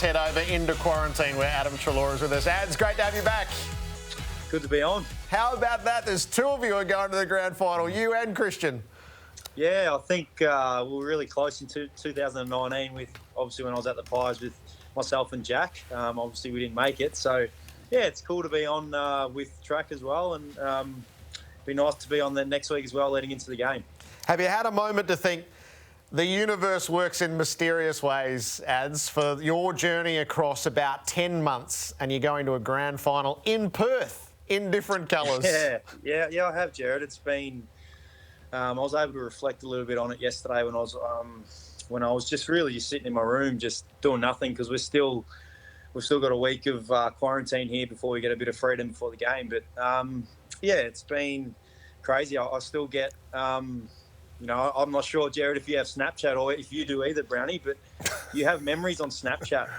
let's head over into quarantine where Adam Treloar is with us. Ads, great to have you back. Good to be on. How about that? There's two of you who are going to the grand final, you and Christian. Yeah, I think we were really close in 2019 with, obviously, when I was at the Pies with myself and Jack. Obviously, we didn't make it. So, yeah, it's cool to be on with track as well, and be nice to be on the next week as well, leading into the game. Have you had a moment to think the universe works in mysterious ways, Ads, for your journey across about 10 months and you're going to a grand final in Perth in different colours? Yeah, I have, Jared. It's been... I was able to reflect a little bit on it yesterday when I was just sitting in my room, just doing nothing, because we've still got a week of quarantine here before we get a bit of freedom before the game. But yeah, it's been crazy. I still get, I'm not sure, Jared, if you have Snapchat or if you do either, Brownie, but you have memories on Snapchat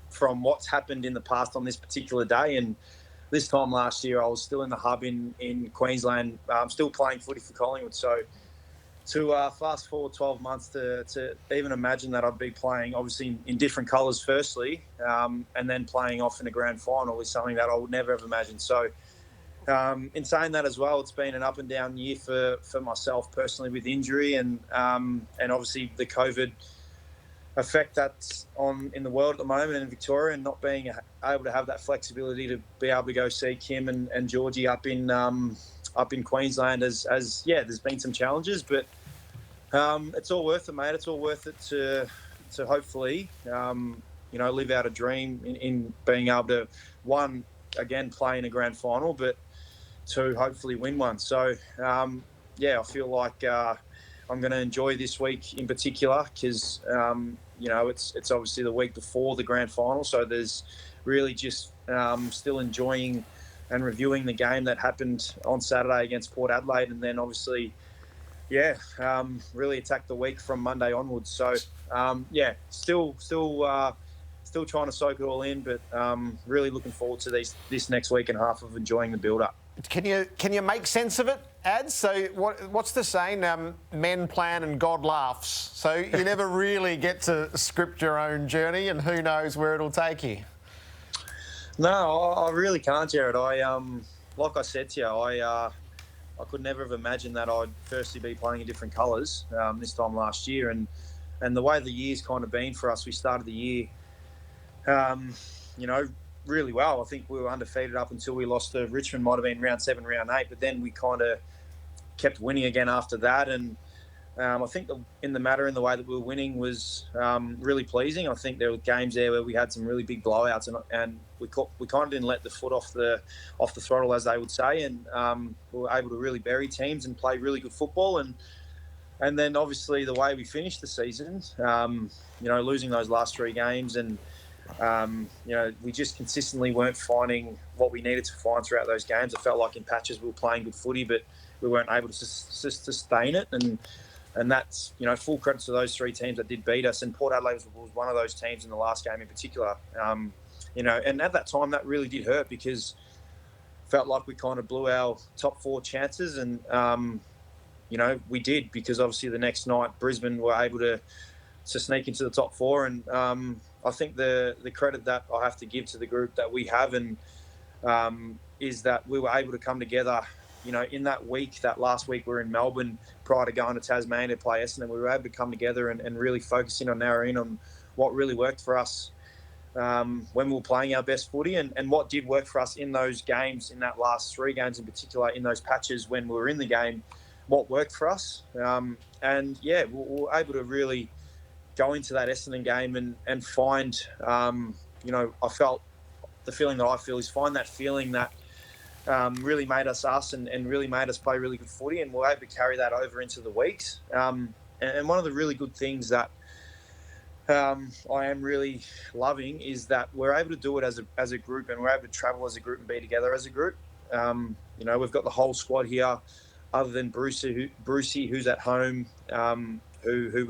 from what's happened in the past on this particular day. And this time last year, I was still in the hub in Queensland, still playing footy for Collingwood. So to fast forward 12 months to even imagine that I'd be playing, obviously, in different colours firstly, and then playing off in a grand final is something that I would never have imagined. So in saying that as well, it's been an up and down year for myself personally with injury and obviously the COVID effect that's on in the world at the moment in Victoria, and not being able to have that flexibility to be able to go see Kim and Georgie up in Queensland as there's been some challenges, but it's all worth it, mate. It's all worth it to hopefully live out a dream in being able to, one, again, play in a grand final, but two, hopefully win one. So I feel like I'm going to enjoy this week in particular because it's obviously the week before the grand final, so there's really just still enjoying and reviewing the game that happened on Saturday against Port Adelaide, and then obviously really attack the week from Monday onwards. So still trying to soak it all in, but really looking forward to this next week and a half of enjoying the build-up. Can you make sense of it, Ads? So what's the saying? Men plan and God laughs. So you never really get to script your own journey, and who knows where it'll take you. No, I really can't, Jared. Like I said to you, I could never have imagined that I'd firstly be playing in different colours this time last year, and the way the year's kind of been for us, we started the year, really well. I think we were undefeated up until we lost to Richmond, might have been round 7, round 8, but then we kind of kept winning again after that. And I think in the way that we were winning was really pleasing. I think there were games there where we had some really big blowouts, and we kind of didn't let the foot off the throttle, as they would say, and we were able to really bury teams and play really good football. And then obviously the way we finished the season, losing those last 3 games, and we just consistently weren't finding what we needed to find throughout those games. It felt like in patches we were playing good footy, but we weren't able to sustain it. And that's, full credit to those 3 teams that did beat us. And Port Adelaide was one of those teams in the last game in particular. And at that time, that really did hurt because it felt like we kind of blew our top 4 chances. And, we did, because obviously the next night Brisbane were able to sneak into the top 4. And I think the credit that I have to give to the group that we have is that we were able to come together, in that week, that last week we were in Melbourne prior to going to Tasmania to play Essendon. We were able to come together and really focus in on narrow in on what really worked for us when we were playing our best footy, and what did work for us in those games, in that last 3 games in particular, in those patches when we were in the game, what worked for us. We were able to really go into that Essendon game and find, I felt the feeling that I feel is find that feeling that really made us and really made us play really good footy, and we're able to carry that over into the weeks. And one of the really good things that I am really loving is that we're able to do it as a group, and we're able to travel as a group and be together as a group. We've got the whole squad here, other than Brucey, who's at home, who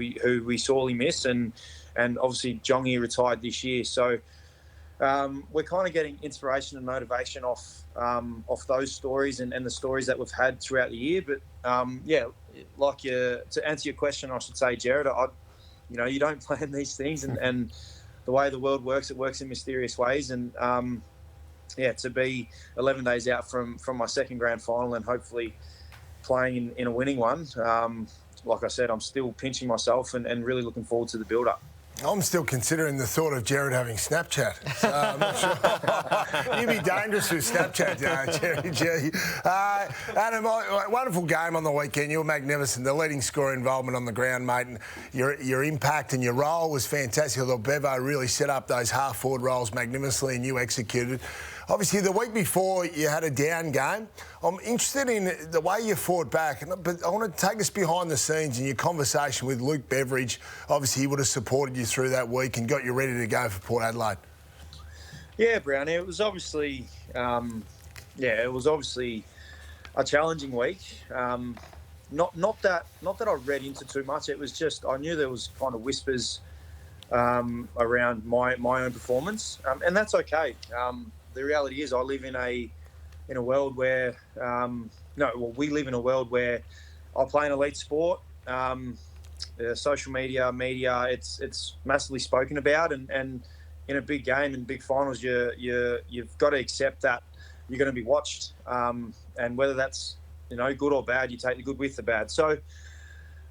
we sorely miss, and obviously Jongy retired this year. So we're kind of getting inspiration and motivation off those stories and the stories that we've had throughout the year. But to answer your question, I should say, Jared, you don't plan these things, and the way the world works, it works in mysterious ways. And yeah, to be 11 days out from my second grand final and hopefully playing in a winning one, like I said, I'm still pinching myself and really looking forward to the build-up. I'm still considering the thought of Jared having Snapchat. So I'm not sure. You'd be dangerous with Snapchat, Jerry G. Adam, wonderful game on the weekend. You were magnificent. The leading scorer involvement on the ground, mate. And your impact and your role was fantastic. Although Bevo really set up those half-forward roles magnificently and you executed. Obviously, the week before, you had a down game. I'm interested in the way you fought back, but I want to take us behind the scenes in your conversation with Luke Beveridge. Obviously, he would have supported you through that week and got you ready to go for Port Adelaide. Yeah, Brownie, it was obviously, it was obviously a challenging week. Not that I read into too much. It was just I knew there was kind of whispers around my own performance, and that's okay. The reality is, I live in a world where we live in a world where I play an elite sport. Social media, it's massively spoken about, and in a big game, in big finals, you've got to accept that you're going to be watched, and whether that's good or bad, you take the good with the bad. So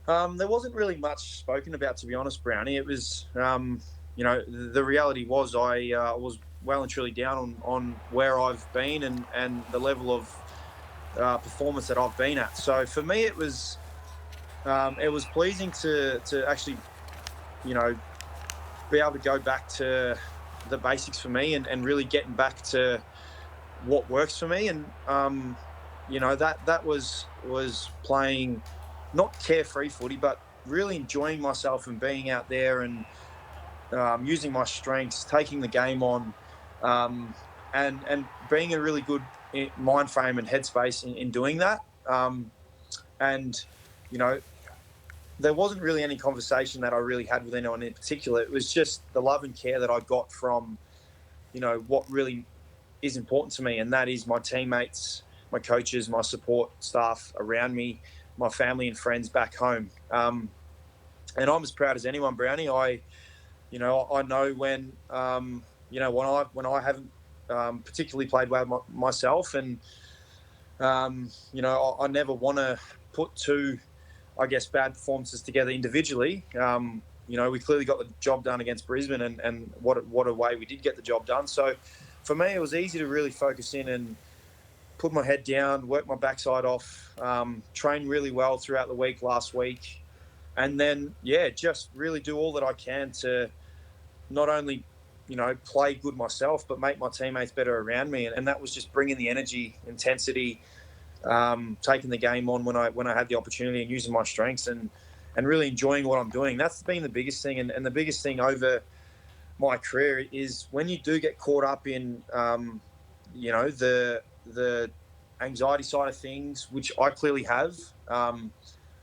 there wasn't really much spoken about, to be honest, Brownie. It was the reality was I was well and truly down on where I've been and the level of performance that I've been at. So for me, it was pleasing to actually, be able to go back to the basics for me and really getting back to what works for me. And, that was playing not carefree footy, but really enjoying myself and being out there and using my strengths, taking the game on, and being in a really good mind frame and headspace in doing that. There wasn't really any conversation that I really had with anyone in particular. It was just the love and care that I got from, what really is important to me, and that is my teammates, my coaches, my support staff around me, my family and friends back home. And I'm as proud as anyone, Brownie. I know when I haven't particularly played well myself, and I never want to put two, I guess, bad performances together individually. We clearly got the job done against Brisbane, and what a way we did get the job done. So for me, it was easy to really focus in and put my head down, work my backside off, train really well throughout the week last week, and then just really do all that I can to not only play good myself, but make my teammates better around me. And that was just bringing the energy, intensity, taking the game on when I had the opportunity, and using my strengths and really enjoying what I'm doing. That's been the biggest thing. And the biggest thing over my career is when you do get caught up in, the anxiety side of things, which I clearly have,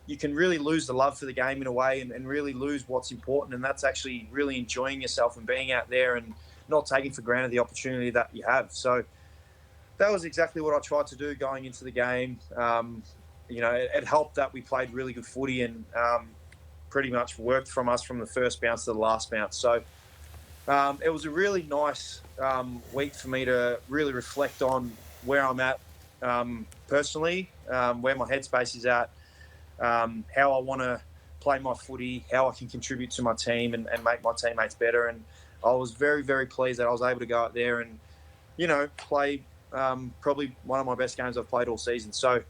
you can really lose the love for the game in a way and really lose what's important. And that's actually really enjoying yourself and being out there and not taking for granted the opportunity that you have. So that was exactly what I tried to do going into the game. It helped that we played really good footy and pretty much worked from us from the first bounce to the last bounce. So it was a really nice week for me to really reflect on where I'm at personally, where my headspace is at, how I want to play my footy, how I can contribute to my team and make my teammates better. And I was very, very pleased that I was able to go out there and, play probably one of my best games I've played all season. So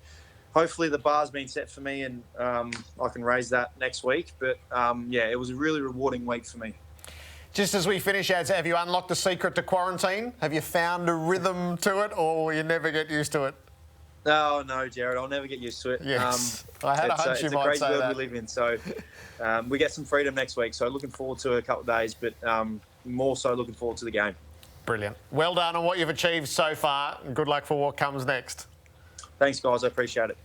hopefully the bar's been set for me and I can raise that next week. But, it was a really rewarding week for me. Just as we finish, Ads, have you unlocked the secret to quarantine? Have you found a rhythm to it, or will you never get used to it? No, Jared, I'll never get used to it. Yes, I had a hunch you might say that. It's a crazy world we live in, so we get some freedom next week. So looking forward to a couple of days, but more so looking forward to the game. Brilliant. Well done on what you've achieved so far, and good luck for what comes next. Thanks, guys. I appreciate it.